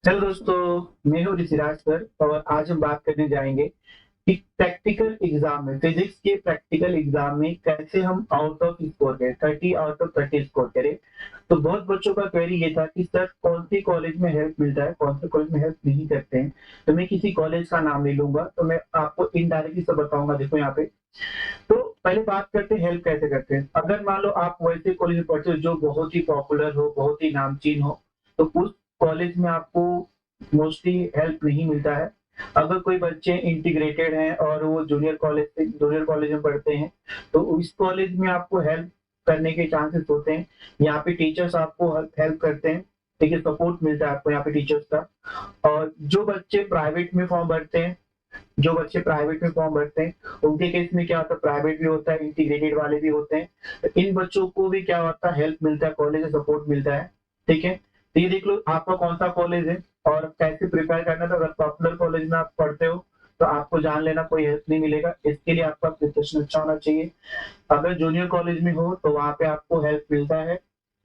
Hello दोस्तों, मैं हूँ ऋषिराज सर और आज हम बात करने जाएंगे कि प्रैक्टिकल एग्जाम में फिजिक्स के प्रैक्टिकल एग्जाम में कैसे हम आउट ऑफ स्कोर करें, 30 आउट ऑफ 30 स्कोर करें। तो बहुत बच्चों का क्वेरी ये था कि सर कौन सी कॉलेज में हेल्प मिलता है, कौन से कॉलेज में हेल्प नहीं करते हैं। तो मैं किसी कॉलेज का नाम नहीं लूंगा, तो मैं आपको इनडायरेक्टली सब बताऊंगा। देखो यहाँ पे, तो पहले बात करते हैं हेल्प कैसे करते हैं। अगर मान लो आप वैसे कॉलेज में पढ़ते हो जो बहुत ही पॉपुलर हो, बहुत ही नामचीन हो, तो उस कॉलेज में आपको मोस्टली हेल्प नहीं मिलता है। अगर कोई बच्चे इंटीग्रेटेड हैं और वो जूनियर कॉलेज में पढ़ते हैं, तो इस कॉलेज में आपको हेल्प करने के चांसेस होते हैं। यहाँ पे टीचर्स आपको हेल्प करते हैं, ठीक है, सपोर्ट मिलता है आपको यहाँ पे टीचर्स का। और जो बच्चे प्राइवेट में फॉर्म भरते हैं, उनके केस में क्या होता है, प्राइवेट भी होता है, इंटीग्रेटेड वाले भी होते हैं। तो इन बच्चों को भी क्या होता है, हेल्प मिलता है, कॉलेज से सपोर्ट मिलता है। ठीक है, तो ये देख लो आपका कौन सा कॉलेज है और कैसे प्रिपेयर करना था। अगर पॉपुलर कॉलेज में आप पढ़ते हो तो आपको जान लेना, कोई हेल्प नहीं मिलेगा, इसके लिए आपका प्रिपरेशन अच्छा होना चाहिए। अगर जूनियर कॉलेज में हो तो वहां पे आपको हेल्प मिलता है,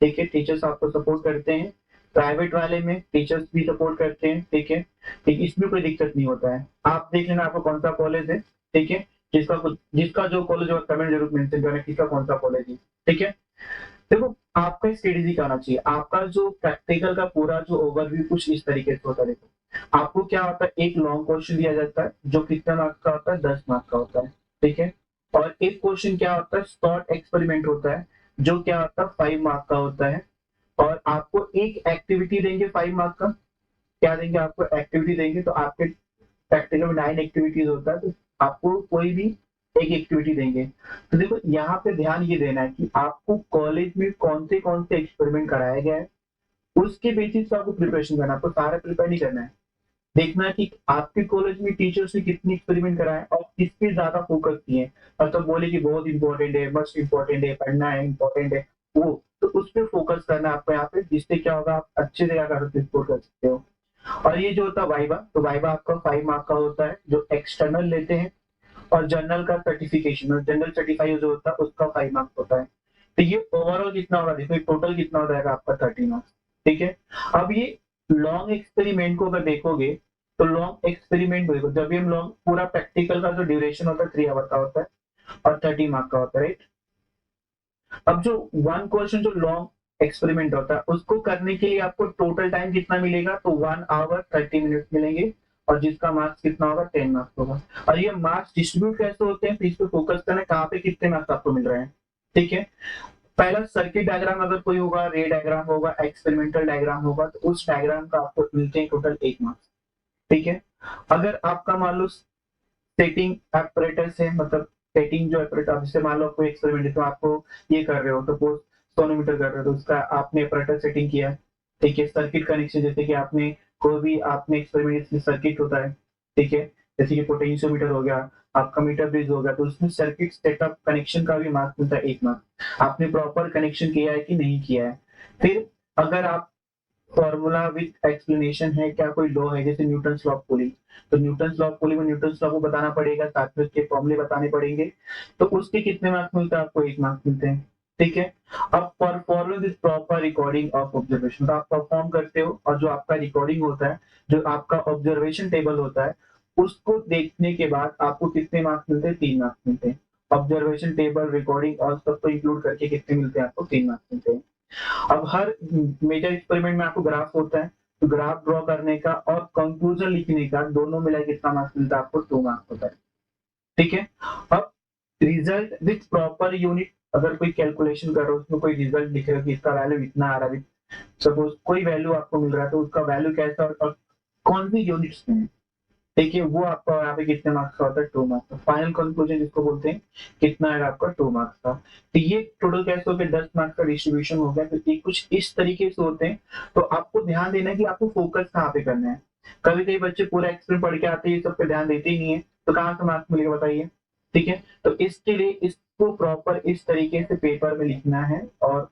ठीक है, टीचर्स आपको सपोर्ट करते हैं। प्राइवेट वाले में टीचर्स भी सपोर्ट करते हैं, ठीक है, ठीक, इसमें कोई दिक्कत नहीं होता है। आप देख लेना आपको कौन सा कॉलेज है, ठीक है, जिसका जो कॉलेज होगा कमेंट जरूर मेंशन करना किसका कौन सा कॉलेज है, ठीक है। देखो, आपका स्ट्रेटेजी का आना चाहिए। आपका जो प्रैक्टिकल का पूरा जो ओवरव्यू कुछ इस तरीके से होता है। देखो, आपको क्या होता है, एक लॉन्ग क्वेश्चन दिया जाता है जो कितना मार्क्स का होता है, 10 मार्क्स का होता है, ठीक है। और एक क्वेश्चन क्या होता है, शॉर्ट एक्सपेरिमेंट होता है, जो क्या होता है 5 मार्क्स का होता है। और आपको एक एक्टिविटी देंगे 5 मार्क्स का। क्या देंगे आपको, एक्टिविटी देंगे। तो आपके प्रैक्टिकल में 9 एक्टिविटीज होता है, तो आपको कोई भी एक एक्टिविटी देंगे। तो देखो यहाँ पे ध्यान ये देना है कि आपको कॉलेज में कौन से एक्सपेरिमेंट कराया गया है, उसके बेसिस पे आपको प्रिपरेशन करना है। आपको सारा प्रिपेयर नहीं करना है। देखना है कि आपके कॉलेज में टीचर्स ने कितनी एक्सपेरिमेंट कराए और किस पे ज्यादा फोकस किए। और तो बोले कि बहुत इंपॉर्टेंट है, मस्ट इंपॉर्टेंट है, पढ़ना है, इंपॉर्टेंट है, वो तो उस पर फोकस करना है आपको यहाँ पे, जिससे क्या होगा, आप अच्छे से क्या स्कोर कर सकते हो। और ये जो होता है वाइवा, तो वाइवा आपका 5 मार्क का होता है, जो एक्सटर्नल लेते हैं। और जनरल का सर्टिफिकेशन और जनरल सर्टिफाइड जो होता है उसका 5 मार्क्स होता है। तो ये ओवरऑल कितना होगा, देखो टोटल कितना हो जाएगा आपका 30 मार्क्स, ठीक है। अब ये लॉन्ग एक्सपेरिमेंट को अगर देखोगे, तो लॉन्ग एक्सपेरिमेंट देखो, जब भी हम लॉन्ग पूरा प्रैक्टिकल का जो ड्यूरेशन होता है 3 आवर का होता है और 30 मार्क का होता है, राइट। अब जो वन क्वेश्चन जो लॉन्ग एक्सपेरिमेंट होता है उसको करने के लिए आपको टोटल टाइम कितना मिलेगा, तो 1 आवर 30 मिनट मिलेंगे। और जिसका मार्क्स कितना होगा, 10 मार्क्स होगा। और ये मार्क्स डिस्ट्रीब्यूट कैसे होते हैं, तो इस पे फोकस करना है, कहाँ पे कितने मार्क्स आपको मिल रहे हैं, ठीक है। पहला सर्किट डायग्राम अगर कोई होगा, रे डायग्राम होगा, एक्सपेरिमेंटल डायग्राम होगा, तो उस डायग्राम का आपको मिलते हैं टोटल 1 मार्क्स, ठीक है। अगर आपका मान लो सेटिंग एपरेटस है, मतलब सेटिंग जो एपरेटस, जैसे मान लो कोई एक्सपेरिमेंट है तो आपको ये कर रहे हो, सपोज सोनोमीटर कर रहे हो, तो उसका आपने एपरेटस सेटिंग किया है, ठीक है। सर्किट कनेक्शन, जैसे कि आपने कोई भी आपने एक्सपेरिमेंट सर्किट होता है, ठीक है, जैसे कि पोटेंशियोमीटर हो गया, आपका मीटर ब्रिज हो गया, तो उसमें सर्किट सेटअप कनेक्शन का भी मार्क्स मिलता है 1 मार्क्स। आपने प्रॉपर कनेक्शन किया है कि नहीं किया है। फिर अगर आप फॉर्मूला विद एक्सप्लेनेशन है, क्या कोई लॉ है, जैसे न्यूटन लॉ ऑफ कूलिंग, तो न्यूटन लॉ ऑफ कूलिंग में न्यूटन लॉ को बताना पड़ेगा, साथ में उसके फॉर्मूले बताने पड़ेंगे। तो उसके कितने मार्क्स मिलते हैं, आपको 1 मार्क्स मिलते हैं, ठीक है। अब performing this proper recording of observation, तो आप परफॉर्म करते हो और जो आपका रिकॉर्डिंग होता है, जो आपका ऑब्जर्वेशन टेबल होता है, उसको देखने के बाद आपको कितने मार्क्स मिलते हैं, 3 मार्क्स मिलते हैं। ऑब्जर्वेशन टेबल, रिकॉर्डिंग और सबको इंक्लूड करके कितने मिलते हैं, आपको 3 मार्क्स मिलते हैं। अब हर मेजर एक्सपेरिमेंट में आपको ग्राफ होता है, तो ग्राफ ड्रॉ करने का और कंक्लूजन लिखने का दोनों मिला कितना मार्क्स मिलता है, आपको 2 मार्क्स होता है, ठीक है। अब रिजल्ट विथ प्रॉपर यूनिट, अगर कोई कैलकुलेशन कर रहे हो, उसमें कोई रिजल्ट लिख रहे हो कि इसका वैल्यू इतना आ रहा है, सपोज कोई वैल्यू आपको मिल रहा है, तो उसका वैल्यू कैसा और कौन सी यूनिट्स में है, देखिए वो आपका यहाँ पे कितने मार्क्स का होता है, 2 मार्क्स का। फाइनल कंक्लूजन जिसको बोलते हैं, कितना आएगा आपका, 2 मार्क्स का। तो ये टोटल कैसे हो गया, 10 मार्क्स का डिस्ट्रीब्यूशन हो गया। तो ये कुछ इस तरीके से होते हैं। तो आपको ध्यान देना है कि आपको फोकस कहाँ पे करना है। कभी कभी बच्चे पूरा एक्सपेरिमेंट पढ़ के आते हैं, ये सब पे ध्यान देते ही नहीं है, तो कहाँ से मार्क्स मिलेगा बताइए, ठीक है। तो इसके लिए इसको प्रॉपर इस तरीके से पेपर में लिखना है। और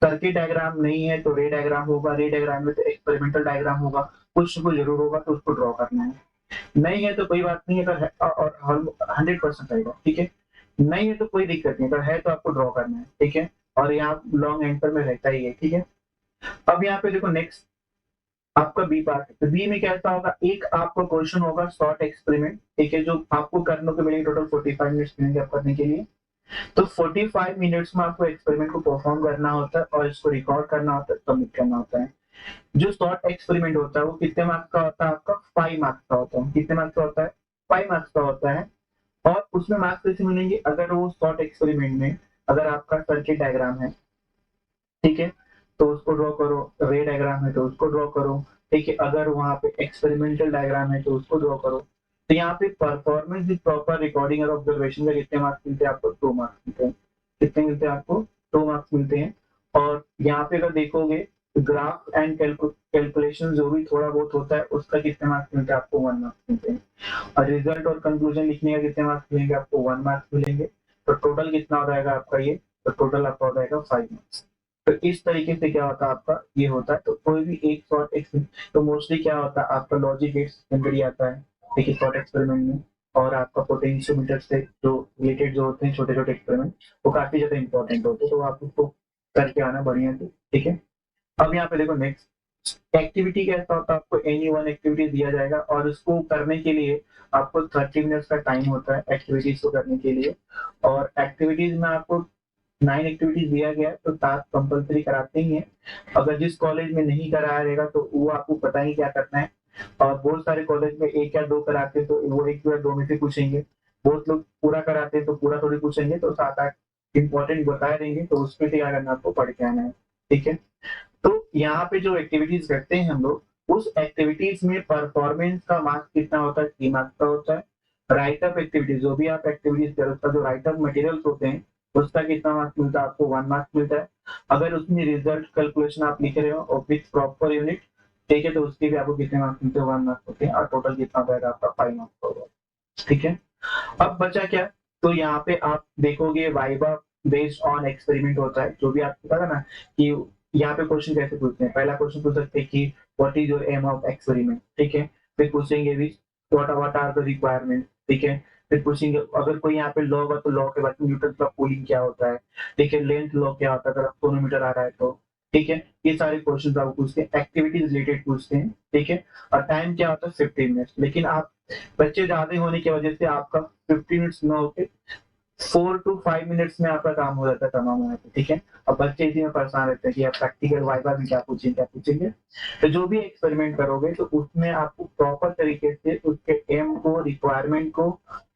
सर्किट डायग्राम नहीं है तो रे डायग्राम होगा, रे डायग्राम में तो एक्सपेरिमेंटल डायग्राम होगा, कुछ को जरूर होगा, तो उसको ड्रॉ करना है। नहीं है तो कोई बात नहीं, अगर है और 100% रहेगा, ठीक है। नहीं है तो कोई दिक्कत नहीं, अगर है तो आपको ड्रॉ करना है, ठीक है। और यहाँ लॉन्ग आंसर में रहता ही है, ठीक है। अब यहाँ पे देखो नेक्स्ट आपका बी पार्ट। तो बी में कैसा होगा, एक आपका क्वेश्चन होगा शॉर्ट एक्सपेरिमेंट, ठीक है, जो आपको करने को मिलेगी, टोटल 45 मिनट्स मिलेंगे आप करने के लिए। तो 45 मिनट्स में आपको एक्सपेरिमेंट को परफॉर्म करना होता है और इसको रिकॉर्ड करना होता है, सबमिट करना होता है। जो शॉर्ट एक्सपेरिमेंट होता है वो कितने मार्क्स का होता है, आपका 5 मार्क्स का होता है। कितने मार्क्स का होता है, 5 मार्क्स का होता है। और उसमें मार्क्स कैसे मिलेंगे, अगर वो शॉर्ट एक्सपेरिमेंट में अगर आपका सर्किट डायग्राम है, ठीक है, तो उसको ड्रॉ करो, रे डायग्राम है तो उसको ड्रॉ करो, ठीक है, अगर वहां पे एक्सपेरिमेंटल डायग्राम है तो उसको ड्रॉ करो। तो यहाँ पे परफॉर्मेंस विद प्रॉपर रिकॉर्डिंग और ऑब्जर्वेशन का कितने मार्क्स मिलते हैं आपको, 2 मार्क्स मिलते हैं। कितने मिलते हैं आपको, 2 मार्क्स मिलते हैं। और यहाँ पे अगर देखोगे ग्राफ एंड कैलकुलेशन जो भी थोड़ा बहुत होता है उसका कितने मार्क्स मिलते हैं आपको, 1 मार्क्स मिलते हैं। और रिजल्ट और कंक्लूजन लिखने का कितने मार्क्स मिलेंगे आपको, 1 मार्क्स मिलेंगे। तो टोटल कितना हो जाएगा आपका ये, तो टोटल आपका हो जाएगा 5 मार्क्स। तो इस तरीके से क्या होता है आपका ये होता है। तो कोई भी एक शॉर्ट एक्सपेरिमेंट, तो मोस्टली क्या होता है आपका लॉजिक गेट्स जनरली आता है, ठीक है, शॉर्ट एक्सपेरिमेंट में। और आपका पोटेंशियोमीटर से जो रिलेटेड जो होते हैं छोटे छोटे एक्सपेरिमेंट, वो काफी ज्यादा इंपॉर्टेंट होते हैं, तो आप उसको करके आना बढ़िया से, ठीक है। अब यहाँ पे देखो नेक्स्ट एक्टिविटी कैसा होता है, आपको एनी वन एक्टिविटी दिया जाएगा और उसको करने के लिए आपको 30 मिनट्स का टाइम होता है एक्टिविटीज को करने के लिए। और एक्टिविटीज में आपको 9 एक्टिविटीज दिया गया है, तो टास्क कंपलसरी कराते ही है। अगर जिस कॉलेज में नहीं कराया रहेगा तो वो आपको पता ही क्या करना है। और बहुत सारे कॉलेज में 1 या 2 कराते हैं तो वो 1 या 2 में से पूछेंगे। बहुत लोग पूरा कराते हैं तो पूरा थोड़ी पूछेंगे, तो 7-8 इंपॉर्टेंट बताए देंगे, तो उसमें से क्या करना आपको पढ़ के आना है, ठीक है। तो यहाँ पे जो एक्टिविटीज करते हैं हम लोग, उस एक्टिविटीज में परफॉर्मेंस का मार्क्स कितना होता है, 3 मार्क्स का होता है। राइटअप एक्टिविटीज, जो भी आप एक्टिविटीज करो उसका जो राइटअप मटेरियल्स होते हैं उसका कितना मार्क्स मिलता है आपको, 1 मार्क्स मिलता है। अगर उसमें रिजल्ट कैलकुलेशन आप लिख रहे हो और विथ प्रॉपर यूनिट, ठीक है, तो उसके भी आपको कितने मार्क्स मिलते हैं, 1 मार्क्स होते हैं। और टोटल कितना हो जाएगा आपका, 5 मार्क्स होगा, ठीक है। अब बचा क्या, तो यहाँ पे आप देखोगे वाइवा बेस्ड ऑन एक्सपेरिमेंट होता है, जो भी आपको पता ना कि यहाँ पे क्वेश्चन कैसे पूछते हैं। पहला क्वेश्चन पूछ सकते हैं कि what is your aim of experiment, ठीक है। फिर पूछेंगे भी व्हाट आर द रिक्वायरमेंट, ठीक है। फिर पूछेंगे अगर कोई यहाँ पे लॉ हो तो लॉ के बाद न्यूटन का कूलिंग क्या होता है, ठीक है, लेंथ लॉ क्या होता है अगर सोनोमीटर आ रहा है तो, ठीक है। ये सारे क्वेश्चन आपको पूछते हैं, एक्टिविटीज रिलेटेड पूछते हैं, ठीक है। और टाइम क्या होता है, 15 मिनट्स। लेकिन आप बच्चे ज्यादा होने की वजह से आपका 15 मिनट्स न होके 4 to 5 मिनट्स में आपका काम हो जाता है तमाम होने पे, ठीक है। अब बच्चे इसी में परेशान रहते हैं कि आप प्रैक्टिकल वाइवा भी क्या पूछेंगे क्या पूछेंगे। तो जो भी एक्सपेरिमेंट करोगे तो उसमें आपको प्रॉपर तरीके से उसके एम को, रिक्वायरमेंट को,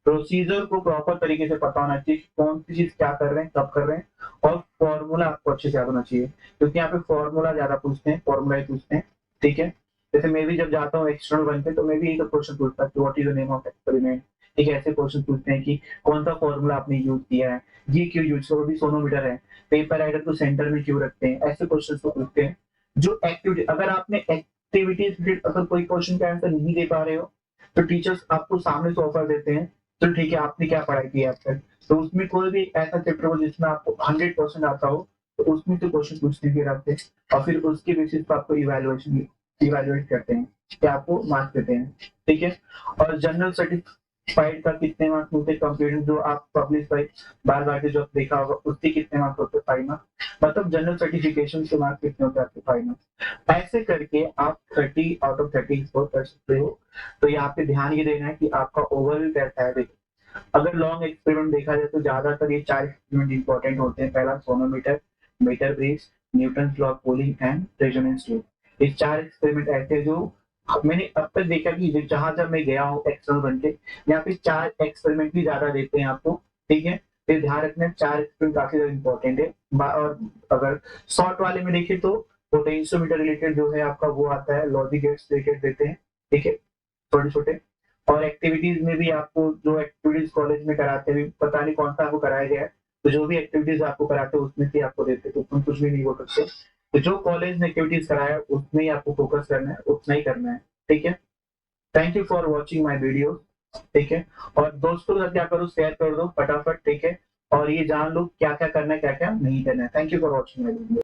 प्रोसीजर को प्रॉपर तरीके से पता होना चाहिए, कौन सी चीज क्या कर रहे हैं, कब कर रहे हैं। और फॉर्मूला आपको अच्छे से याद होना चाहिए, क्योंकि यहाँ पे फॉर्मूला ज्यादा पूछते हैं, फॉर्मूला ही पूछते हैं, ठीक है। जैसे मैं भी जब जाता हूँ एक्सटर्नल बनते तो मैं भी यही तो क्वेश्चन पूछता हूँ, what is the name of experiment, ठीक है। ऐसे क्वेश्चन पूछते हैं कि कौन सा फॉर्मूला आपने यूज किया है, ये क्यों यूज, वो भी सोनोमीटर है, पेपर राइडर को सेंटर में क्यों रखते हैं, ऐसे क्वेश्चन को पूछते हैं। जो एक्टिविटी, अगर आपने एक्टिविटीज अगर कोई क्वेश्चन का आंसर नहीं दे पा रहे हो तो टीचर्स आपको सामने से ऑफर देते हैं, तो ठीक है आपने क्या पढ़ाई की है अब तक, तो उसमें कोई भी ऐसा चैप्टर हो जिसमें आपको 100% आता हो तो उसमें से क्वेश्चन पूछते हैं फिर आपसे। और फिर उसके बेसिस पर आपको इवेलुएट करते हैं, कि आपको मार्क्स देते हैं, ठीक है। और जनरल सर्टिफाइड का कितने मार्क्स मिलते हैं, कंप्यूटर जो आप पब्लिश बार बार के जो आप देखा होगा उसके कितने मार्क्स होते हैं, 5 मार्क्स। मतलब जनरल सर्टिफिकेशन के मार्क्स कितने होते हैं आपके, 5 मार्क्स। ऐसे करके आप 30 आउट ऑफ 30 स्कोर कर सकते हो। तो यहाँ पे ध्यान ये देना है कि आपका ओवरऑल कैसा है। देखिए अगर लॉन्ग एक्सपेरिमेंट देखा जाए तो ज्यादातर ये 4 एक्सपेरिमेंट इंपॉर्टेंट होते हैं। पहला sonometer, meter bridge, Newton law of cooling and resonance tube. ये 4 एक्सपेरिमेंट ऐसे जो मैंने अब तक देखा कि जहां जब मैं गया हूँ एक्सटर्नल बन के, यहाँ पे 4 एक्सपेरिमेंट भी ज्यादा देते हैं आपको, ठीक है। फिर ध्यान रखना 4 एक्सपेरिमेंट काफी ज्यादा इंपॉर्टेंट है। और अगर शॉर्ट वाले में देखें तो पोटेंशियोमीटर रिलेटेड जो है आपका वो आता है, लॉजिक गेट्स रिलेटेड देते हैं, ठीक है, छोटे छोटे। और एक्टिविटीज में भी आपको जो एक्टिविटीज कॉलेज में कराते हैं, पता नहीं कौन सा आपको कराया गया है, तो जो भी एक्टिविटीज आपको कराते हैं उसमें से आपको देते हैं, तो उसमें कुछ भी नहीं बोल सकते। तो जो कॉलेज ने एक्टिविटीज कराया उसमें ही आपको फोकस करना है, उतना ही करना है, ठीक है। Thank you for watching my video, ठीक है। और दोस्तों के साथ क्या करो, शेयर कर दो फटाफट, ठीक है। और ये जान लो क्या क्या करना है क्या क्या नहीं करना है। Thank you for watching my video.